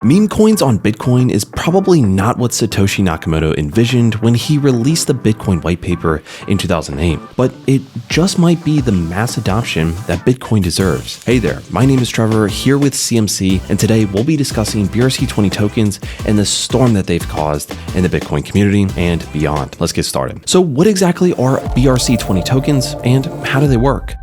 Memecoins on Bitcoin is probably not what Satoshi Nakamoto envisioned when he released the Bitcoin whitepaper in 2008, but it just might be the mass adoption that Bitcoin deserves. Hey there, my name is Trevor, here with CMC, and today we'll be discussing BRC-20 tokens and the storm that they've caused in the Bitcoin community and beyond. Let's get started. So what exactly are BRC-20 tokens and how do they work?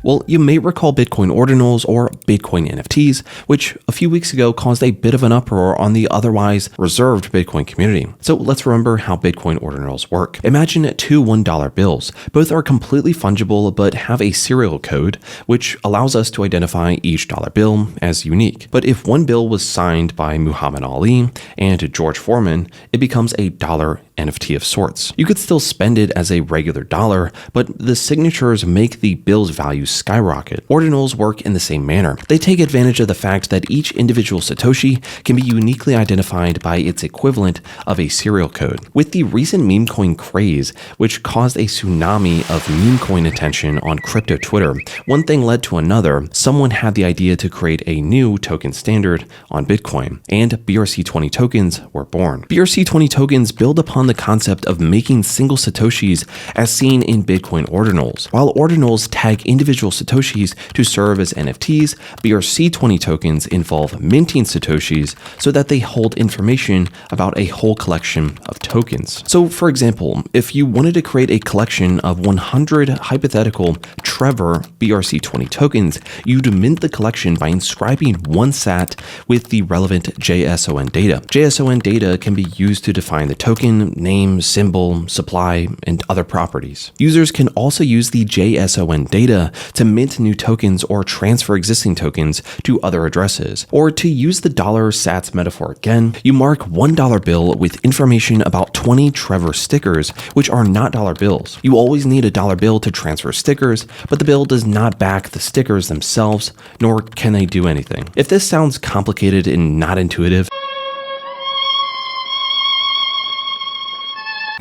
Well, you may recall Bitcoin ordinals or Bitcoin NFTs, which a few weeks ago caused a bit of an uproar on the otherwise reserved Bitcoin community. So let's remember how Bitcoin ordinals work. Imagine two $1 bills. Both are completely fungible but have a serial code, which allows us to identify each dollar bill as unique. But if one bill was signed by Muhammad Ali and George Foreman, it becomes a dollar NFT of sorts. You could still spend it as a regular dollar, but the signatures make the bill's value skyrocket. Ordinals work in the same manner. They take advantage of the fact that each individual Satoshi can be uniquely identified by its equivalent of a serial code. With the recent Memecoin craze, which caused a tsunami of Memecoin attention on crypto Twitter, one thing led to another. Someone had the idea to create a new token standard on Bitcoin, and BRC-20 tokens were born. BRC-20 tokens build upon the concept of making single Satoshis as seen in Bitcoin ordinals. While ordinals tag individual Satoshis to serve as NFTs, BRC-20 tokens involve minting Satoshis so that they hold information about a whole collection of tokens. So for example, if you wanted to create a collection of 100 hypothetical Trevor BRC-20 tokens, you'd mint the collection by inscribing one sat with the relevant JSON data. JSON data can be used to define the token, name, symbol, supply, and other properties. Users can also use the JSON data to mint new tokens or transfer existing tokens to other addresses. Or to use the dollar sats metaphor again, you mark $1 bill with information about 20 Trevor stickers, which are not dollar bills. You always need a dollar bill to transfer stickers, but the bill does not back the stickers themselves, nor can they do anything. If this sounds complicated and not intuitive,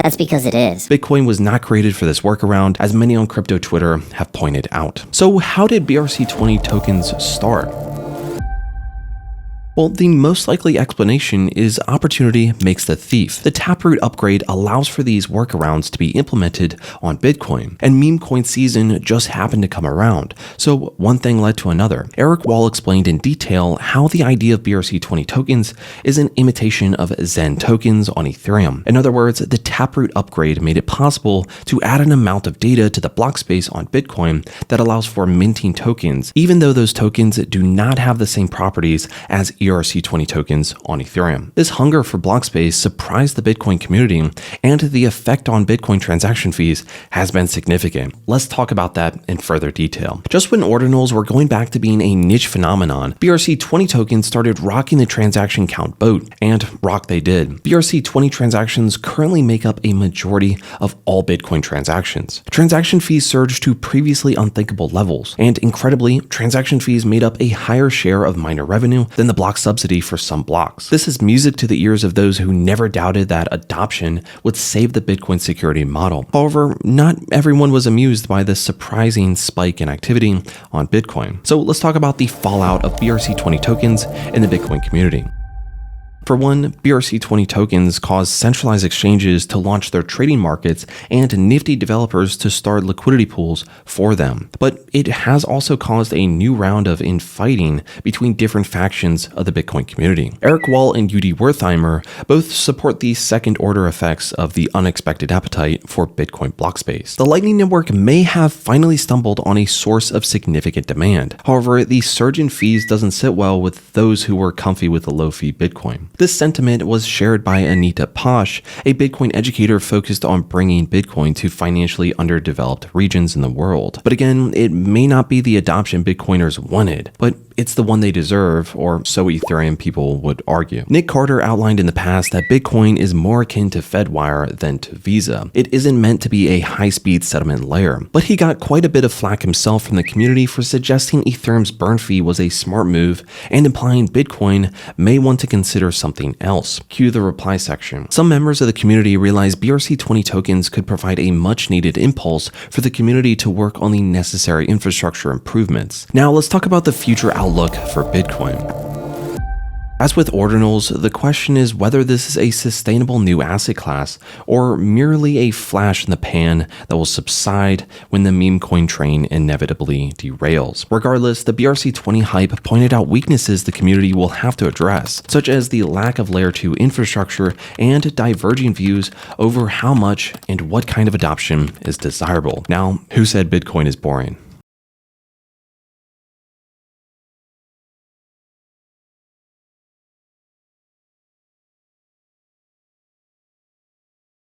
that's because it is. Bitcoin was not created for this workaround, as many on crypto Twitter have pointed out. So how did BRC-20 tokens start? Well, the most likely explanation is opportunity makes the thief. The Taproot upgrade allows for these workarounds to be implemented on Bitcoin, and Memecoin season just happened to come around, so one thing led to another. Eric Wall explained in detail how the idea of BRC-20 tokens is an imitation of Zen tokens on Ethereum. In other words, the Taproot upgrade made it possible to add an amount of data to the block space on Bitcoin that allows for minting tokens, even though those tokens do not have the same properties as BRC-20 tokens on Ethereum. This hunger for block space surprised the Bitcoin community, and the effect on Bitcoin transaction fees has been significant. Let's talk about that in further detail. Just when ordinals were going back to being a niche phenomenon, BRC-20 tokens started rocking the transaction count boat, and rock they did. BRC-20 transactions currently make up a majority of all Bitcoin transactions. Transaction fees surged to previously unthinkable levels, and incredibly, transaction fees made up a higher share of miner revenue than the block subsidy for some blocks. This is music to the ears of those who never doubted that adoption would save the Bitcoin security model. However, not everyone was amused by this surprising spike in activity on Bitcoin. So let's talk about the fallout of BRC-20 tokens in the Bitcoin community. For one, BRC-20 tokens caused centralized exchanges to launch their trading markets and nifty developers to start liquidity pools for them. But it has also caused a new round of infighting between different factions of the Bitcoin community. Eric Wall and UD Wertheimer both support the second-order effects of the unexpected appetite for Bitcoin block space. The Lightning Network may have finally stumbled on a source of significant demand. However, the surge in fees doesn't sit well with those who were comfy with the low-fee Bitcoin. This sentiment was shared by Anita Posh, a Bitcoin educator focused on bringing Bitcoin to financially underdeveloped regions in the world. But again, it may not be the adoption Bitcoiners wanted, but it's the one they deserve, or so Ethereum people would argue. Nick Carter outlined in the past that Bitcoin is more akin to Fedwire than to Visa. It isn't meant to be a high-speed settlement layer, but he got quite a bit of flack himself from the community for suggesting Ethereum's burn fee was a smart move and implying Bitcoin may want to consider something else. Cue the reply section. Some members of the community realized BRC-20 tokens could provide a much-needed impulse for the community to work on the necessary infrastructure improvements. Now let's talk about the future outlook for Bitcoin. As with ordinals, the question is whether this is a sustainable new asset class or merely a flash in the pan that will subside when the meme coin train inevitably derails. Regardless, the BRC-20 hype pointed out weaknesses the community will have to address, such as the lack of layer 2 infrastructure and diverging views over how much and what kind of adoption is desirable. Now, who said Bitcoin is boring?